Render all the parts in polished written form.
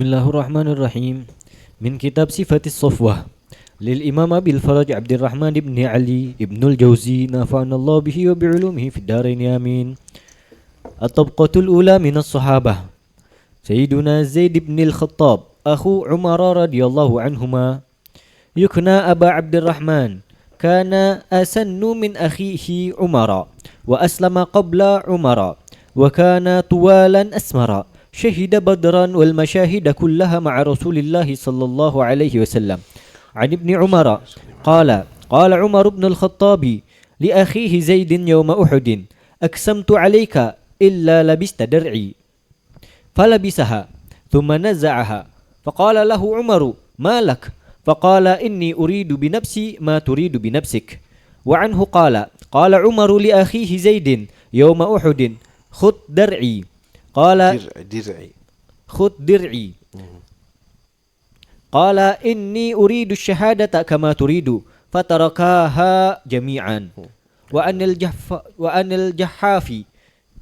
Bismillahirrahmanirrahim. Min kitab Sifatis Safwah lil Imam Abil Faraj Abdurrahman ibn Ali ibnul Jauzi nafa'anallahu bihi wa bi'ulumihi fid dharain amin. At-tabqatul ula minas sahabah Sayyiduna Zaid ibn al-Khattab akhu Umar radhiyallahu anhuma yukna Aba Abdurrahman kana asannu min akhihi Umar wa aslama qabla Umar wa kana tuwalan asmara شهد بدرا والمشاهد كلها مع رسول الله صلى الله عليه وسلم عن ابن عمر قال عمر بن الخطاب لأخيه زيد يوم أحد أقسمت عليك إلا لبست درعي فلبسها ثم نزعها فقال له عمر ما لك فقال إني أريد بنفسي ما تريد بنفسك وعنه قال عمر لأخيه زيد يوم أحد خذ درعي خذ درعي قال إني أريد الشهادة كما تريد فتركاها جميعا وأن الجحافي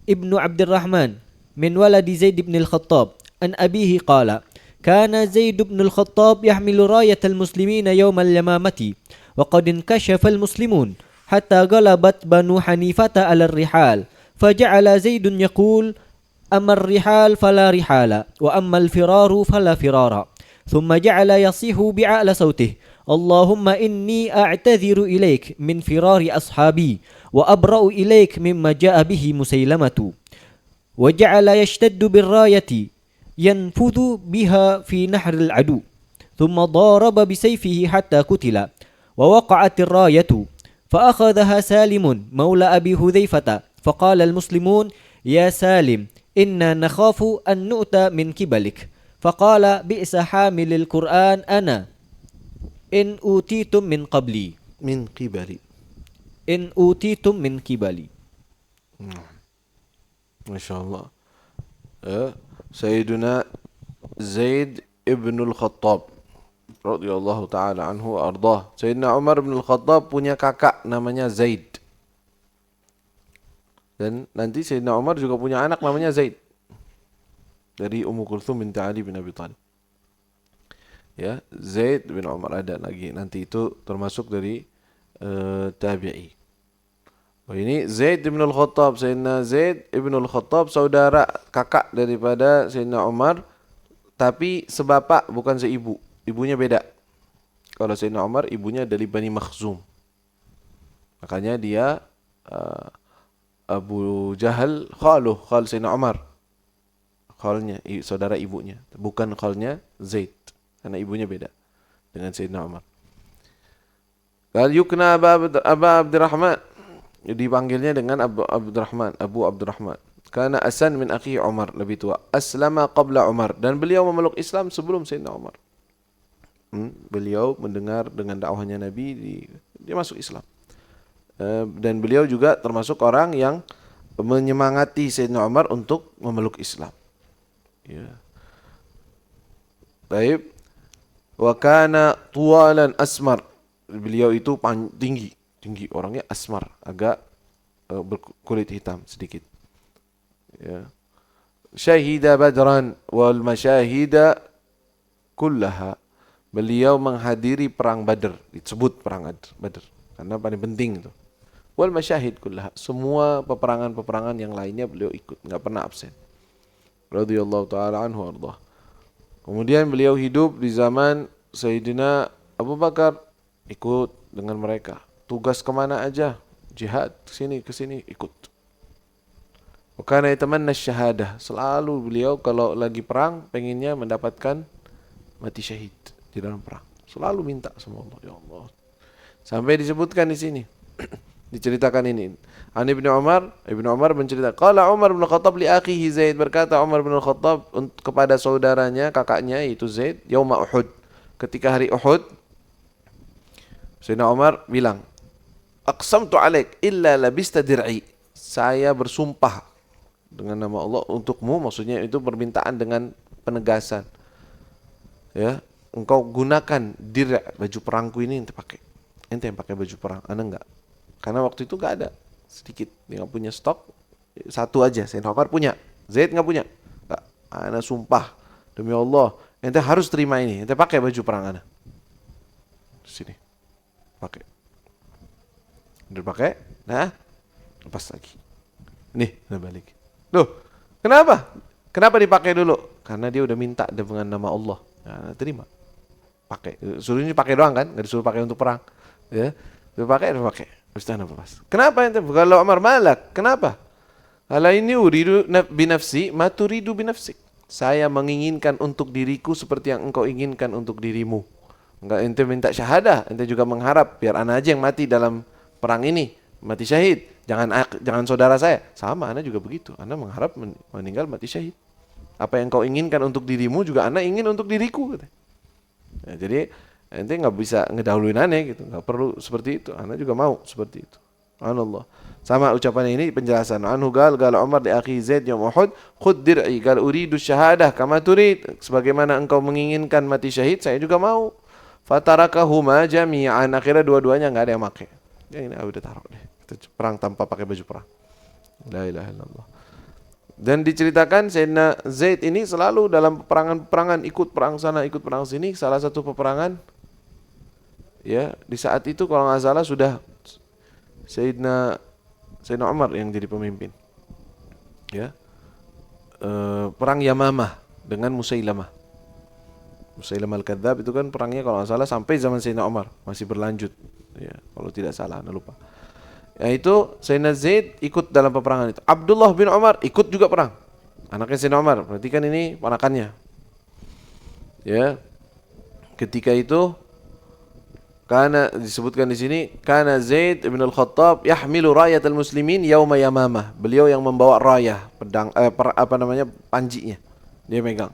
ابن عبد الرحمن من ولد زيد بن الخطاب عن أبيه قال كان زيد بن الخطاب يحمل راية المسلمين يوم اليمامة وقد انكشف المسلمون حتى غلبت بنو حنيفة على الرحال فجعل زيد يقول أما الرحال فلا رحال وأما الفرار فلا فرار ثم جعل يصيح بأعلى صوته اللهم إني أعتذر إليك من فرار أصحابي وأبرأ إليك مما جاء به مسيلمة وجعل يشتد بالراية ينفذ بها في نحر العدو ثم ضارب بسيفه حتى قتل ووقعت الراية فأخذها سالم مولى أبي حذيفة فقال المسلمون يا سالم إنا نخاف أن نؤتى من قبلك فقال بئس حامل القرآن أنا إن أوتيتم من قبلي إن أوتيتم من قبلي. Masya Allah. Sayyiduna Zaid ibn al-Khattab radhiyallahu ta'ala anhu ardah. Sayyidina Umar ibn al-Khattab punya kakak namanya Zaid. Dan nanti Sayyidina Umar juga punya anak namanya Zaid dari Ummu Kulthum binti Ali bin Abi Thalib. Ya, Zaid bin Umar ada lagi. Nanti itu termasuk dari tabi'i. Oh, ini Zaid bin al-Khattab, Sayyidina Zaid ibn al-Khattab saudara kakak daripada Sayyidina Umar, tapi sebapak bukan seibu. Ibunya beda. Kalau Sayyidina Umar ibunya dari Bani Makhzum. Makanya dia Abu Jahal khal Sayyidina Umar. Khalnya saudara ibunya, bukan khalnya Zaid. Karena ibunya beda dengan Sayyidina Umar. Qal yukna Aba Abdurrahman. Dipanggilnya dengan Abu Abdurrahman. Karena asan min akhi Umar, lebih tua. Aslama qabla Umar, dan beliau memeluk Islam sebelum Sayyidina Umar. Beliau mendengar dengan dakwahnya Nabi, dia masuk Islam. Dan beliau juga termasuk orang yang menyemangati Sayyidina Umar untuk memeluk Islam. Ya. Baik. Wa kana tuwalan asmar. Beliau itu tinggi orangnya, asmar, agak berkulit hitam sedikit. Ya. Syahida badran wal mashahida kullaha. Beliau menghadiri perang Badr, disebut perang Badr karena paling penting itu. Wal masyahid kullaha, semua peperangan yang lainnya beliau ikut, enggak pernah absen. Radhiyallahu taala anhu ardah. Kemudian beliau hidup di zaman Sayyidina Abu Bakar, ikut dengan mereka. Tugas kemana aja, jihad ke sini ikut. Wa kana yatamanna syahadah, selalu beliau kalau lagi perang pengennya mendapatkan mati syahid di dalam perang. Selalu minta sama Allah, ya Allah. Sampai disebutkan di sini. Diceritakan ini. Ibnu Umar menceritakan, qala Umar bin Khattab li akhihi Zaid, berkata Umar bin Khattab kepada saudaranya, kakaknya yaitu Zaid, yauma Uhud, ketika hari Uhud, Sayyidina Umar bilang, aqsamtu alaik illa labista dir'i, saya bersumpah dengan nama Allah untukmu, maksudnya itu permintaan dengan penegasan. Ya, engkau gunakan dir', baju perangku ini ente pakai. Ente yang pakai baju perang, ana enggak. Karena waktu itu enggak ada, sedikit, dia enggak punya stok, satu aja. Sayyidina Umar punya, Zaid enggak punya. Enggak, ana sumpah demi Allah, ente harus terima ini. Ente pakai baju perang ana. Sini. Pakai. Udah pakai, nah, lepas lagi. Nih, udah balik. Loh, kenapa? Kenapa dipakai dulu? Karena dia udah minta dengan nama Allah. Nah, terima. Pakai. Suruhnya pakai doang kan? Enggak disuruh pakai untuk perang. Ya. Dia pakai. Habis itu lepas. Kenapa ente? Kalau Umar malak, kenapa? Ala ini uridu binafsi, ma turidu binafsik. Saya menginginkan untuk diriku seperti yang engkau inginkan untuk dirimu. Enggak ente minta syahadah, ente juga mengharap biar ana aja yang mati dalam perang ini, mati syahid. Jangan saudara saya. Sama, ana juga begitu. Ana mengharap meninggal mati syahid. Apa yang kau inginkan untuk dirimu juga ana ingin untuk diriku. Ya, jadi ente nggak bisa ngedahuluin aneh gitu, nggak perlu seperti itu. Ana juga mau seperti itu. Subhanallah. Sama ucapan ini penjelasan. Anhu gal Umar di akhi Zaid yawm Uhud, khud dir'i gal uridu syahadah kama turid. Sebagaimana engkau menginginkan mati syahid, saya juga mau. Fatarakahuma jami'an. Akhirnya dua-duanya enggak ada yang pakai. Ya ini udah taruh deh. Kita perang tanpa pakai baju perang. La ilaha illallah. Dan diceritakan Sayyidina Zaid ini selalu dalam peperangan-peperangan, ikut perang sana, ikut perang sini. Salah satu peperangan, ya di saat itu kalau nggak salah sudah Sayyidina Umar yang jadi pemimpin. Ya, perang Yamamah dengan Musailamah. Musailamah al-Kadzab itu kan perangnya kalau nggak salah sampai zaman Sayyidina Umar masih berlanjut. Ya, kalau tidak salah, anda lupa. Yaitu Sayyidina Zaid ikut dalam peperangan itu. Abdullah bin Umar ikut juga perang. Anaknya Sayyidina Umar. Berarti kan ini ponakannya. Ya. Ketika itu karena disebutkan di sini karena Zaid bin al-Khattab yahmilu rayatal muslimin yauma Yamamah. Beliau yang membawa rayah, pedang panjinya. Dia megang.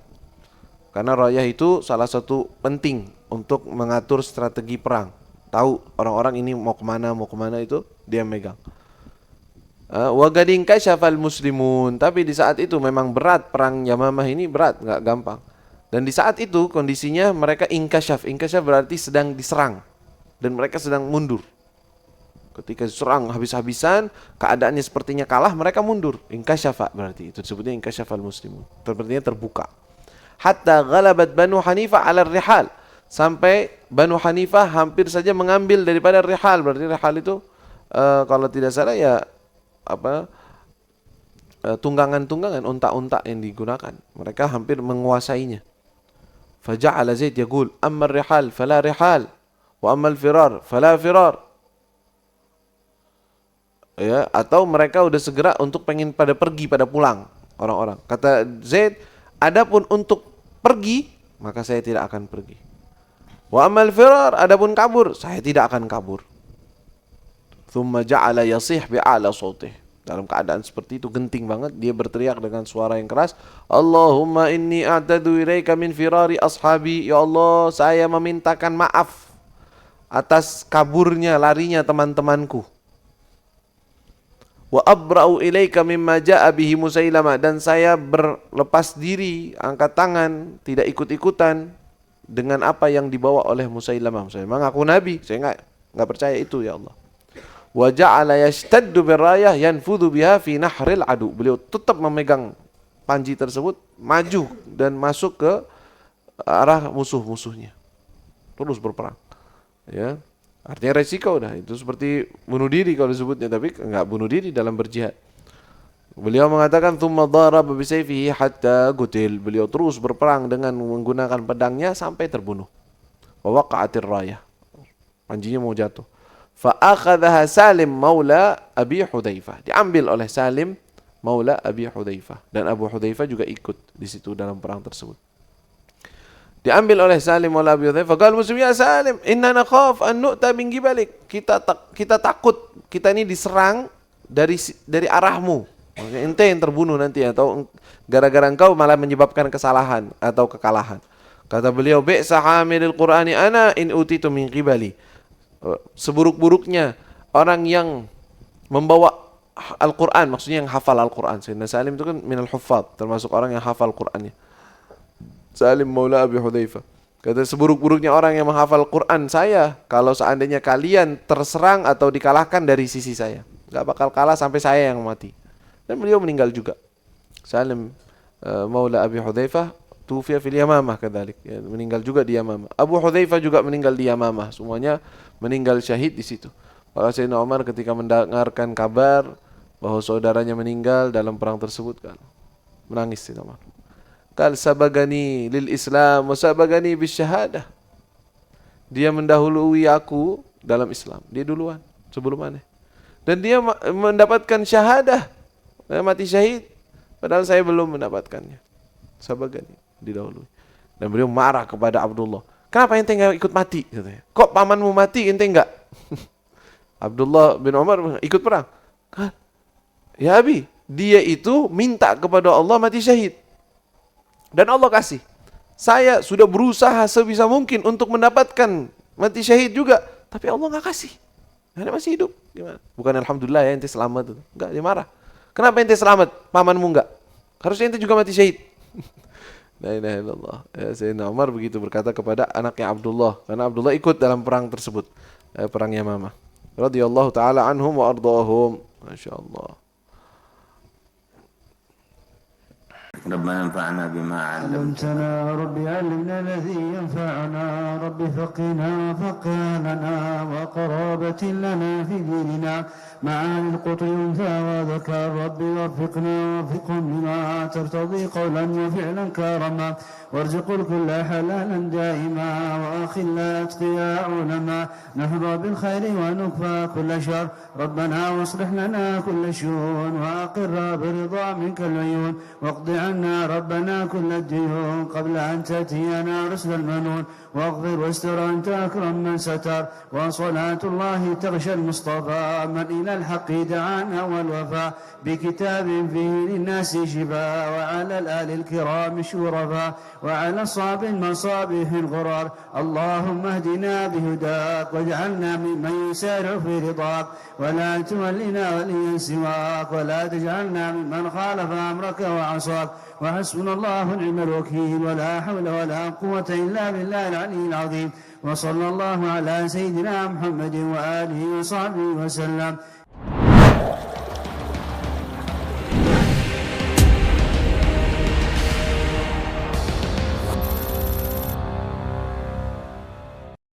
Karena rayah itu salah satu penting untuk mengatur strategi perang. Tahu orang-orang ini mau kemana itu dia megang. Wa gadin kasyafal muslimun. Tapi di saat itu memang berat, perang Yamamah ini berat, enggak gampang. Dan di saat itu kondisinya mereka inkasyaf. Inkasyaf berarti sedang diserang. Dan mereka sedang mundur. Ketika diserang habis-habisan, keadaannya sepertinya kalah, mereka mundur. Inkasyafa berarti itu disebutnya inkasyafal muslimun. Sepertinya terbuka. Hatta ghalabat Banu Hanifah 'ala rihal. Sampai Banu Hanifah hampir saja mengambil daripada rihal. Berarti rihal itu kalau tidak salah ya tunggangan-tunggangan, unta-unta yang digunakan. Mereka hampir menguasainya. Faja'ala Zaid yaqul amma rihal fala rihal wa amma al-firar fala firar. Ya, atau mereka udah segera untuk pengen pada pergi, pada pulang orang-orang. Kata Zaid, adapun untuk pergi, maka saya tidak akan pergi. Wa amal firar, adapun kabur, saya tidak akan kabur. Thumma ja'ala yasih bi'ala sawtih. Dalam keadaan seperti itu genting banget, dia berteriak dengan suara yang keras, Allahumma inni a'tadu ilaika min firari ashabi. Ya Allah, saya memintakan maaf atas kaburnya, larinya teman-temanku. Wa abra'u ilaika mimma ja'a bihi Musailamah. Dan saya berlepas diri, angkat tangan, tidak ikut-ikutan dengan apa yang dibawa oleh Musailamah. Musailamah ngaku nabi, saya enggak percaya itu ya Allah. Wa ja'ala yashtaddu birrayah yanfudhu biha fi nahril adu. Beliau tetap memegang panji tersebut, maju dan masuk ke arah musuh-musuhnya. Terus berperang. Ya. Artinya resiko dah. Itu seperti bunuh diri kalau disebutnya, tapi enggak bunuh diri dalam berjihad. Beliau mengatakan thumma daraba bisayfihi hatta qutil. Beliau terus berperang dengan menggunakan pedangnya sampai terbunuh. Wa waqa'atir rayah. Panjinya mau jatuh. Fa akhadhaha Salim maula Abi Hudzaifah. Diambil oleh Salim maula Abi Hudzaifah, dan Abu Hudzaifah juga ikut di situ dalam perang tersebut. Diambil oleh Salim maula Abi Hudzaifah. Qala muslim ya Salim, inna nakhaf an nu'ta min gibalik. Kita takut kita ini diserang dari arahmu. Maksudnya ente yang terbunuh nanti, atau gara-gara engkau malah menyebabkan kesalahan atau kekalahan. Kata beliau, bi'sa hamilil Qur'ani ana in utitu min qibali. Seburuk-buruknya orang yang membawa Al-Quran, maksudnya yang hafal Al-Quran. Sayyidina Salim itu kan minal huffaz, termasuk orang yang hafal Qurannya. Salim maula Abi Hudzaifah. Kata seburuk-buruknya orang yang menghafal Quran saya, kalau seandainya kalian terserang atau dikalahkan dari sisi saya, gak bakal kalah sampai saya yang mati. Dan beliau meninggal juga. Salim maula Abi Hudzaifah tufiya fil Yamamah kadzalik, ya, meninggal juga di Yamamah. Abu Hudzaifah juga meninggal di Yamamah, semuanya meninggal syahid di situ. Maka Sayyidina Umar ketika mendengarkan kabar bahwa saudaranya meninggal dalam perang tersebut kan menangis Sayyidina Umar. Qal sabagani lil Islam wa sabagani bis syahadah. Dia mendahului aku dalam Islam. Dia duluan sebelum aneh. Dan dia mendapatkan syahadah, mati syahid, padahal saya belum mendapatkannya. Sabagani didahului. Dan beliau marah kepada Abdullah. Kenapa ente enggak ikut mati? Katanya. Kok pamanmu mati ente enggak? Abdullah bin Umar ikut perang. Ya Abi, dia itu minta kepada Allah mati syahid. Dan Allah kasih. Saya sudah berusaha sebisa mungkin untuk mendapatkan mati syahid juga, tapi Allah enggak kasih. Anda masih hidup. Gimana? Bukan alhamdulillah ya ente selamat. Enggak, dia marah. Kenapa ente selamat? Pamanmu enggak? Harusnya ente juga mati syahid. La ilaha illallah. Ya, Sayyidina Umar begitu berkata kepada anaknya Abdullah, karena Abdullah ikut dalam perang tersebut, perang Yamamah. Radhiyallahu taala anhum wa ardahum. Masyaallah. ربنا انفعنا بما علمتنا رب علمنا الذي ينفعنا رب فقنا فقهنا وقرابة لنا في ديننا معاني القطر ينفع وذكر رب وفقنا وفقهم بما ترتضي قولا وفعلا كرما وارزق الكل حلالا دائما واخلا اتقياء علما نحظى بالخير ونكفى كل شر ربنا واصلح لنا كل شؤون واقر برضا منك العيون واقض عنا ربنا كل الديون قبل أن تأتينا رسل المنون واغفر واستر أنت أكرم من ستر وصلاة الله تغشى المصطفى من إلى الحق دعانا والوفاء بكتاب فيه للناس شفاء وعلى الآل الكرام شرفاء وعلى الصاب المصابيح الغرار اللهم اهدنا بهداك واجعلنا ممن يسارع في رضاك ولا تولنا وليا سواك ولا تجعلنا ممن خالف أمرك وعصاك وحسبنا الله ونعم الوكيل ولا حول ولا قوة إلا بالله العلي العظيم وصلى الله على سيدنا محمد وآله وصحبه وسلم